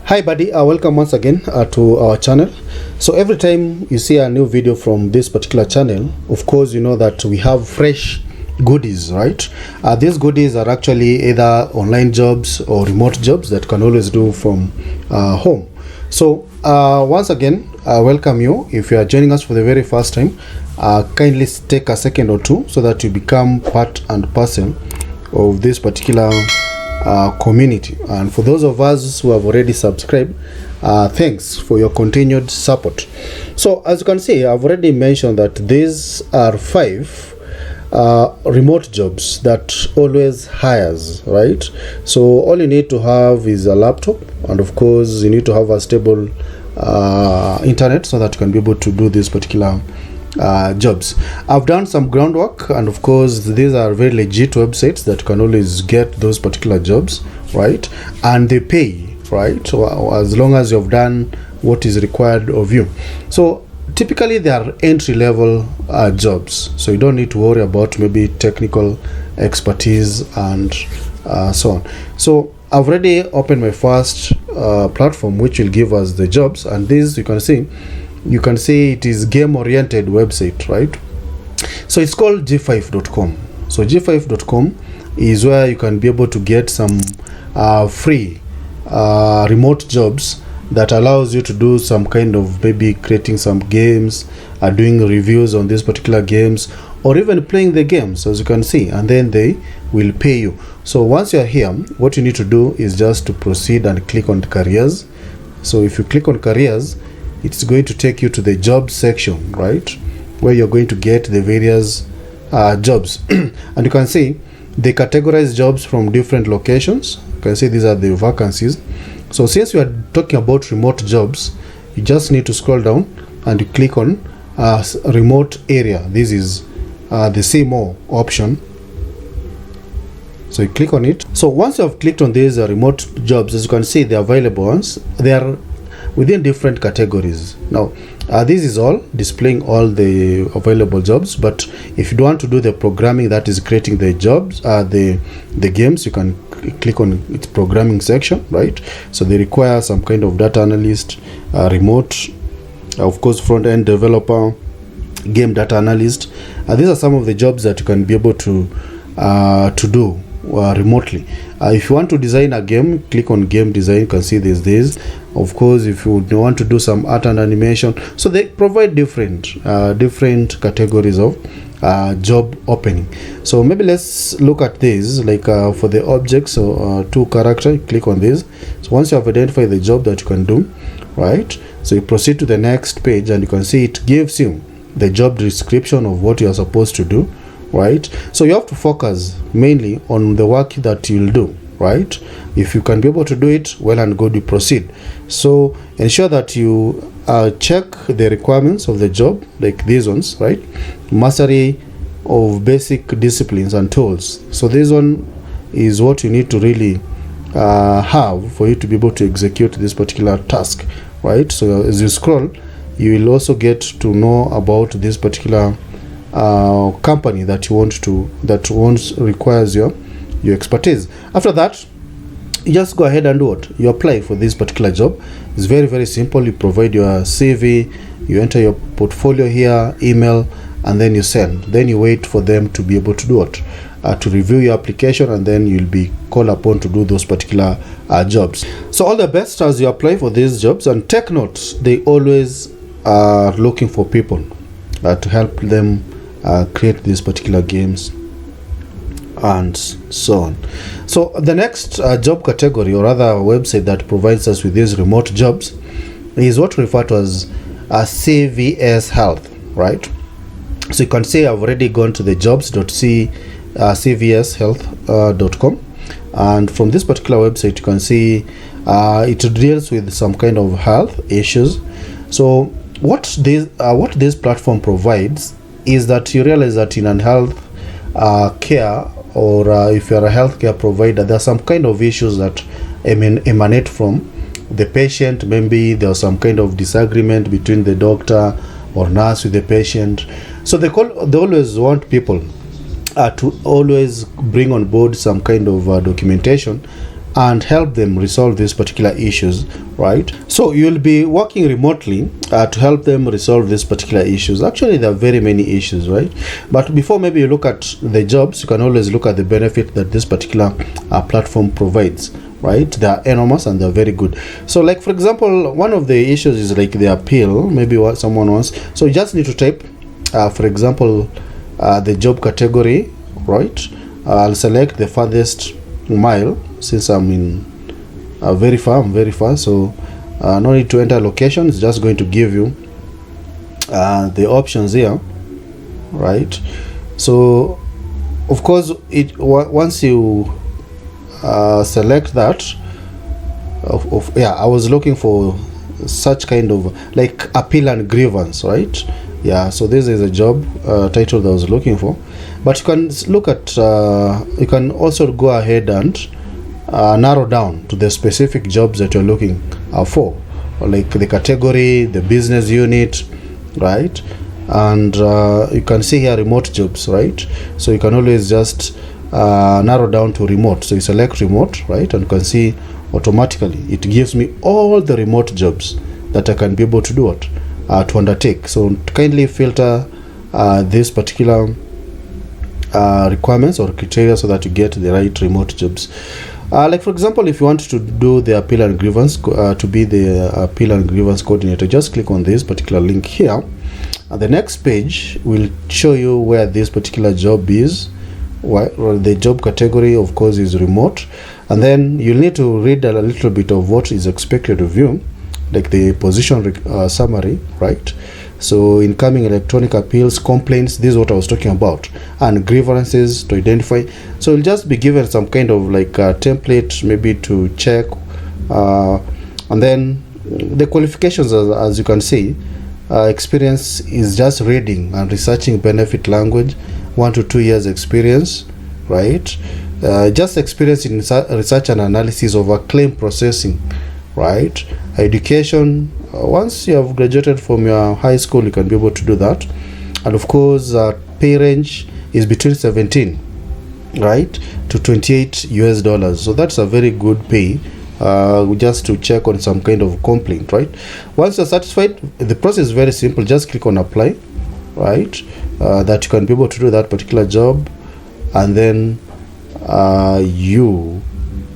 Hi buddy, welcome once again to our channel. So every time you see a new video from this particular channel, of course you know that we have fresh goodies, right? These goodies are actually either online jobs or remote jobs that can always do from home. So once again, welcome you. If you are joining us for the very first time, kindly take a second or two so that you become part and parcel of this particular community. And for those of us who have already subscribed, thanks for your continued support. So as you can see, I've already mentioned that these are 5 remote jobs that always hires, right? So all you need to have is a laptop, and of course you need to have a stable internet so that you can be able to do this particular jobs. I've done some groundwork, and of course these are very legit websites that can always get those particular jobs, right? And they pay, right? So as long as you've done what is required of you. So typically they are entry level jobs, so you don't need to worry about maybe technical expertise and so on. So I've already opened my first platform which will give us the jobs, and this you can see it is game oriented website, right? So it's called g5.com. so g5.com is where you can be able to get some free remote jobs that allows you to do some kind of maybe creating some games, doing reviews on these particular games, or even playing the games, as you can see, and then they will pay you. So once you're here, what you need to do is just to proceed and click on careers. So if you click on careers, it's going to take you to the job section, right, where you're going to get the various jobs. And you can see they categorize jobs from different locations. You can see these are the vacancies. So since we are talking about remote jobs, you just need to scroll down and you click on remote area. This is the see more option. So you click on it. So once you have clicked on these remote jobs, as you can see, the available ones, they are within different categories. Now this is all displaying all the available jobs, but if you don't want to do the programming, that is creating the jobs, the games, you can click on its programming section, right? So they require some kind of data analyst, remote, of course front end developer, game data analyst. These are some of the jobs that you can be able to do remotely. If you want to design a game, click on game design. You can see there's this. Of course, if you want to do some art and animation, so they provide different categories of job opening. So maybe let's look at this, like for the objects. So to character, click on this. So once you have identified the job that you can do, right, so you proceed to the next page, and you can see it gives you the job description of what you are supposed to do, right? So you have to focus mainly on the work that you'll do, right? If you can be able to do it, well and good, you proceed. So ensure that you check the requirements of the job, like these ones, right? Mastery of basic disciplines and tools. So this one is what you need to really have for you to be able to execute this particular task, right? So as you scroll, you will also get to know about this particular company that you want to, requires your expertise. After that, you just go ahead and do what? You apply for this particular job. It's very, very simple. You provide your CV, you enter your portfolio here, email, and then you send. Then you wait for them to be able to do what? To review your application, and then you'll be called upon to do those particular jobs. So all the best as you apply for these jobs, and take note, they always are looking for people to help them create these particular games and so on. So the next job category, or other website that provides us with these remote jobs, is what we refer to as CVS Health, right? So you can see I've already gone to the jobs.cvshealth.com, and from this particular website you can see it deals with some kind of health issues. So what this platform provides is that you realize that in a health care, or if you're a healthcare provider, there are some kind of issues that emanate from the patient. Maybe there's some kind of disagreement between the doctor or nurse with the patient. So they always want people to always bring on board some kind of documentation and help them resolve these particular issues, right? So you'll be working remotely to help them resolve these particular issues. Actually, there are very many issues, right? But before maybe you look at the jobs, you can always look at the benefit that this particular platform provides, right? They are enormous and they're very good. So like, for example, one of the issues is like the appeal, maybe what someone wants. So you just need to type, for example, the job category, right? I'll select the farthest mile, since I'm in I'm very far, so no need to enter location. It's just going to give you the options here, right? So of course, once you select that, yeah, I was looking for such kind of like appeal and grievance, right? Yeah, so this is a job title that I was looking for. But you can look at you can also go ahead and narrow down to the specific jobs that you're looking for, like the category, the business unit, right? And you can see here remote jobs, right? So you can always just narrow down to remote. So you select remote, right? And you can see automatically it gives me all the remote jobs that I can be able to do it, to undertake. So kindly filter this particular requirements or criteria so that you get the right remote jobs. Like for example, if you want to do the appeal and grievance, to be the appeal and grievance coordinator, just click on this particular link here, and the next page will show you where this particular job is. The job category, of course, is remote, and then you'll need to read a little bit of what is expected of you, like the position summary, right? So incoming electronic appeals, complaints, this is what I was talking about, and grievances to identify. So you'll just be given some kind of like a template maybe to check, and then the qualifications, as you can see, experience is just reading and researching benefit language, 1 to 2 years experience, right? Just experience in research and analysis of a claim processing, right? Education, once you have graduated from your high school, you can be able to do that. And of course, pay range is between 17, right, to 28 US dollars. So that's a very good pay, just to check on some kind of complaint, right? Once you're satisfied, the process is very simple. Just click on apply, right? That you can be able to do that particular job, and then you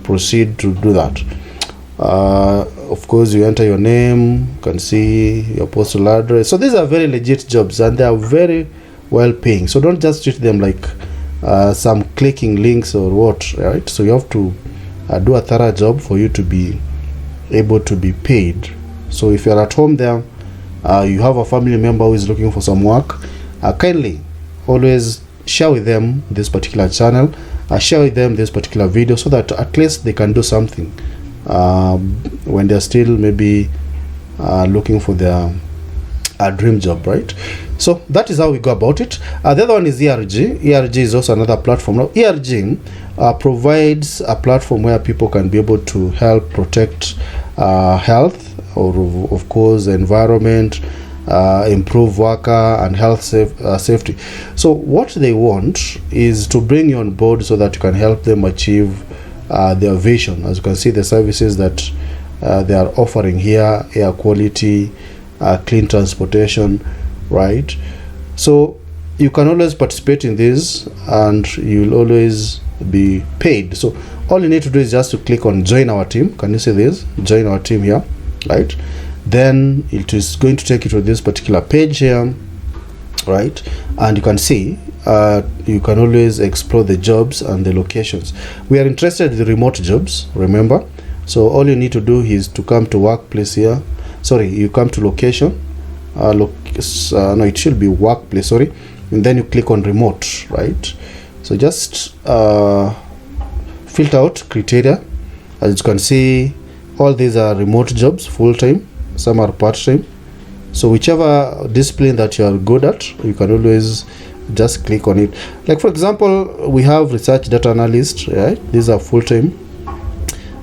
proceed to do that. Of course, you enter your name, you can see your postal address. So these are very legit jobs, and they are very well paying. So don't just treat them like some clicking links or what, right? So you have to do a thorough job for you to be able to be paid. So if you're at home there, you have a family member who is looking for some work, kindly always share with them this particular channel, share with them this particular video, so that at least they can do something when they're still maybe looking for their dream job, right? So that is how we go about it. The other one is ERG. ERG is also another platform. Now ERG provides a platform where people can be able to help protect health, or of course environment, improve worker and health safety. So what they want is to bring you on board so that you can help them achieve their vision. As you can see, the services that they are offering here: air quality, clean transportation, right? So you can always participate in this, and you'll always be paid. So all you need to do is just to click on join our team. Can you see this? Join our team here, right? Then it is going to take you to this particular page here, right? And you can see you can always explore the jobs and the locations. We are interested in the remote jobs, remember. So all you need to do is to come to workplace here. Sorry, you come to location. No, it should be workplace, sorry. And then you click on remote, right? So just filter out criteria. As you can see, all these are remote jobs, full-time. Some are part-time. So whichever discipline that you are good at, you can always just click on it. Like for example, we have research data analyst, right? These are full-time.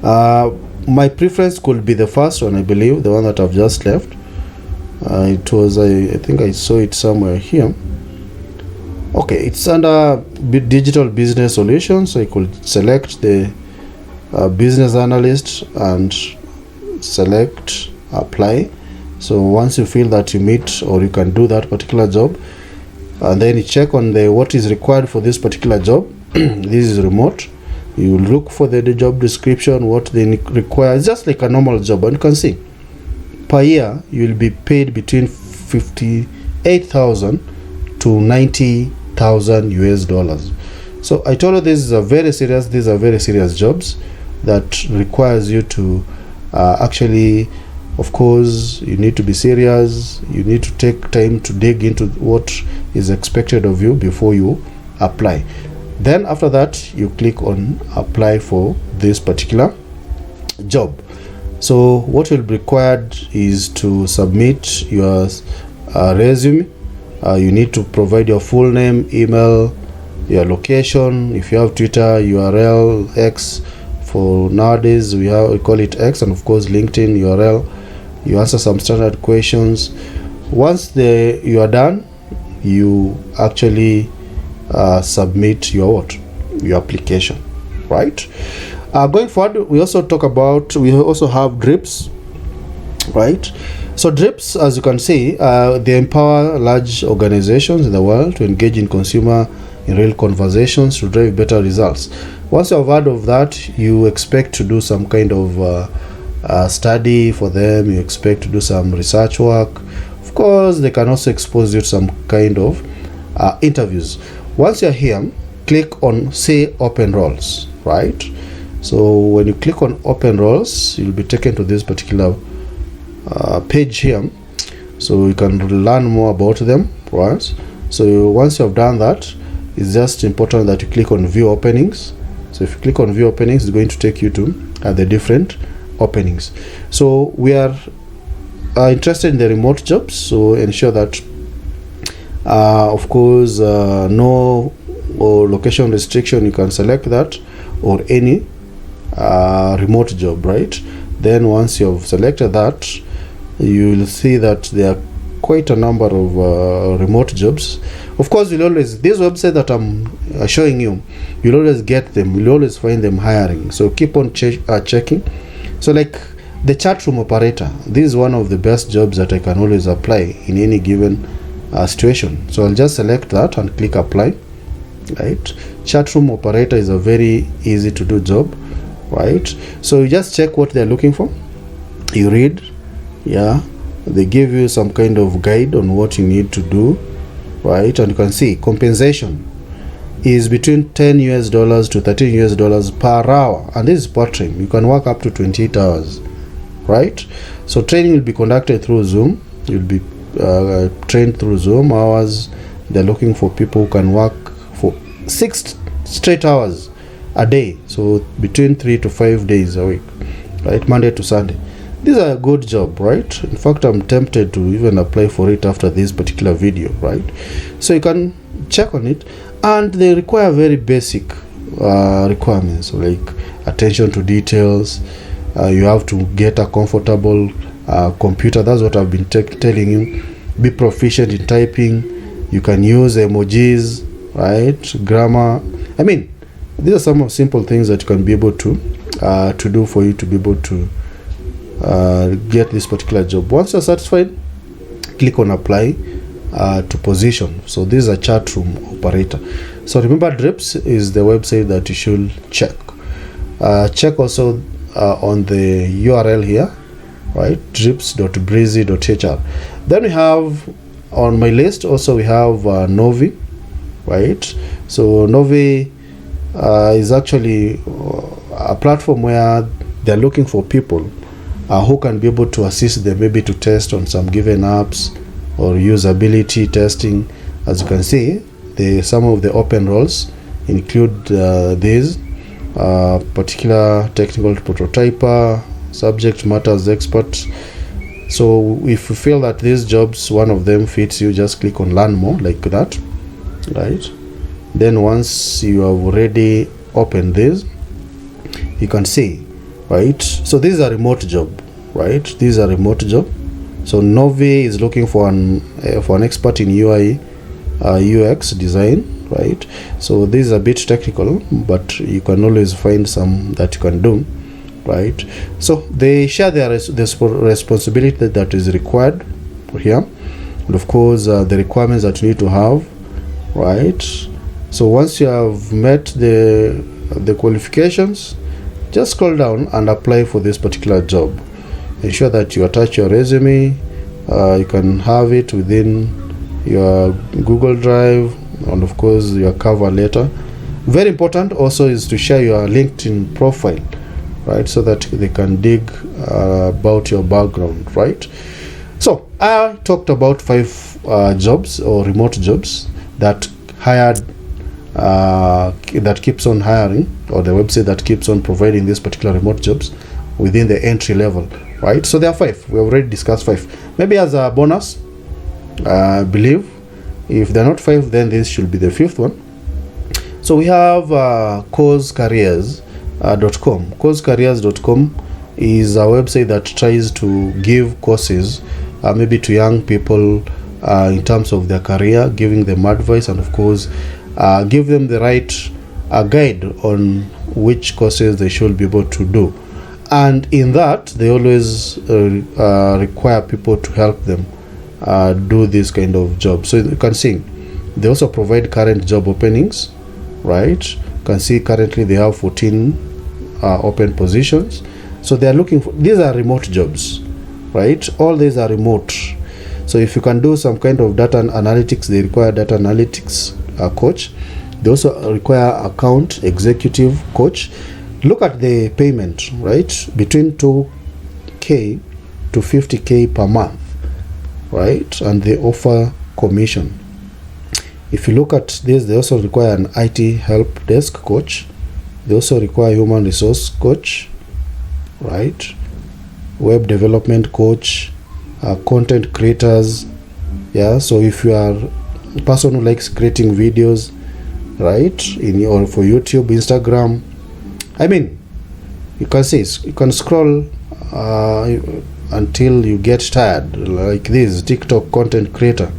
My preference could be the first one, I believe, the one that I've just left. It was, I think I saw it somewhere here. Okay, it's under digital business solutions, so I could select the business analyst and select apply. So once you feel that you meet or you can do that particular job, and then you check on the what is required for this particular job. This is remote. You look for the job description, what they require. It's just like a normal job, and you can see per year you will be paid between 58,000 to 90,000 US dollars. So I told you these are very serious jobs that requires you to actually, of course, you need to be serious. You need to take time to dig into what is expected of you before you apply. Then after that, you click on apply for this particular job. So what will be required is to submit your resume. You need to provide your full name, email, your location. If you have Twitter, URL, X. For nowadays we call it X, and of course LinkedIn URL. You answer some standard questions. Once you are done, you actually submit your application, right? Going forward, we also have drips, right? So drips, as you can see, they empower large organizations in the world to engage in consumer in real conversations to drive better results. Once you have heard of that, you expect to do some kind of study for them. You expect to do some research work. Of course, they can also expose you to some kind of interviews. Once you're here, click on say open roles, right? So when you click on open roles, you'll be taken to this particular page here, so you can learn more about them, right? So once you have done that, it's just important that you click on view openings. So if you click on view openings, it's going to take you to the different openings. So we are interested in the remote jobs, so ensure that of course no location restriction. You can select that or any remote job, right? Then once you have selected that, you will see that there are quite a number of remote jobs. Of course, you'll always, this website that I'm showing you, you'll always get them, you'll always find them hiring. So keep on checking. So like the chat room operator, this is one of the best jobs that I can always apply in any given situation. So I'll just select that and click apply, right? Chat room operator is a very easy to do job, right? So you just check what they're looking for, you read, yeah, they give you some kind of guide on what you need to do, right? And you can see compensation is between $10 US to $13 US per hour, and this is part-time. You can work up to 28 hours, right? So training will be conducted through Zoom. You'll be trained through Zoom hours. They're looking for people who can work for 6 straight hours a day, so between 3 to 5 days a week, right? Monday to Sunday. These are a good job, right? In fact, I'm tempted to even apply for it after this particular video, right? So you can check on it, and they require very basic requirements, like attention to details. You have to get a comfortable computer. That's what I've been telling you. Be proficient in typing. You can use emojis, right? Grammar. I mean, these are some of simple things that you can be able to do for you to be able to get this particular job. Once you're satisfied, click on apply to position. So this is a chat room operator. So remember, drips is the website that you should check. Check also on the URL here, right? drips.breezy.hr. Then we have on my list also we have Novi, right? So Novi is actually a platform where they're looking for people who can be able to assist them, maybe to test on some given apps or usability testing. As you can see, some of the open roles include these particular technical prototyper, subject matters expert. So if you feel that these jobs, one of them fits you, just click on learn more, like that, right? Then once you have already opened this, you can see, right? So this is a remote job, right? This is a remote job. So Novi is looking for an expert in UI UX design, right? So this is a bit technical, but you can always find some that you can do, right? So they share their responsibility that is required here, and of course the requirements that you need to have, right? So once you have met the qualifications, just scroll down and apply for this particular job. Ensure that you attach your resume. You can have it within your Google Drive, and of course your cover letter. Very important also is to share your LinkedIn profile, right, so that they can dig about your background, right? So I talked about 5 jobs or remote jobs that hired that keeps on hiring, or the website that keeps on providing these particular remote jobs within the entry level, right? So there are 5. We already discussed 5. Maybe as a bonus, I believe if they're not 5, then this should be the 5th one. So we have coursecareers.com. Coursecareers.com is a website that tries to give courses maybe to young people in terms of their career, giving them advice, and of course give them the right guide on which courses they should be able to do. And in that, they always require people to help them do this kind of job. So you can see they also provide current job openings, right? You can see currently they have 14 open positions. So they are looking for, these are remote jobs, right? All these are remote. So if you can do some kind of data analytics, they require data analytics coach. They also require account executive coach. Look at the payment, right? Between 2K to 50K per month, right? And they offer commission. If you look at this, they also require an IT help desk coach. They also require human resource coach, right? Web development coach, content creators. Yeah, so if you are a person who likes creating videos, right, or for YouTube, Instagram, I mean, you can see, you can scroll until you get tired, like this TikTok content creator.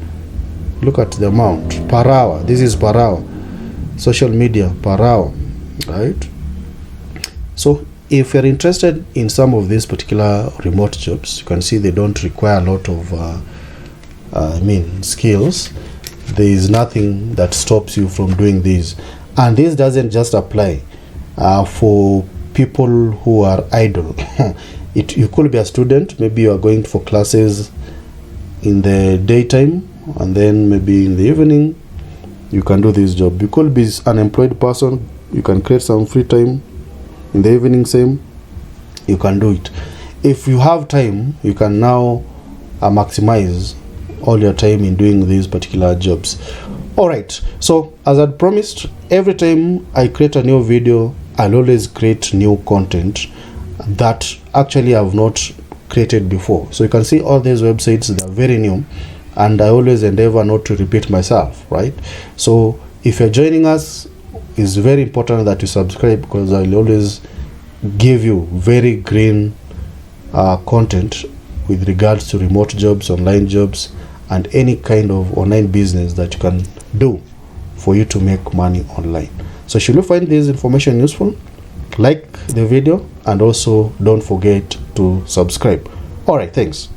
Look at the amount per hour. This is per hour. Social media per hour, right? So if you're interested in some of these particular remote jobs, you can see they don't require a lot of skills. There is nothing that stops you from doing this, and this doesn't just apply for people who are idle. You could be a student, maybe you are going for classes in the daytime, and then maybe in the evening you can do this job. You could be an employed person, you can create some free time in the evening, same, you can do it. If you have time, you can now maximize all your time in doing these particular jobs. All right, so as I promised, every time I create a new video, I'll always create new content that actually I have not created before. So you can see all these websites, they are very new, and I always endeavor not to repeat myself, right? So if you're joining us, it's very important that you subscribe, because I'll always give you very green content with regards to remote jobs, online jobs, and any kind of online business that you can do for you to make money online. So should you find this information useful, like the video, and also don't forget to subscribe. All right, thanks.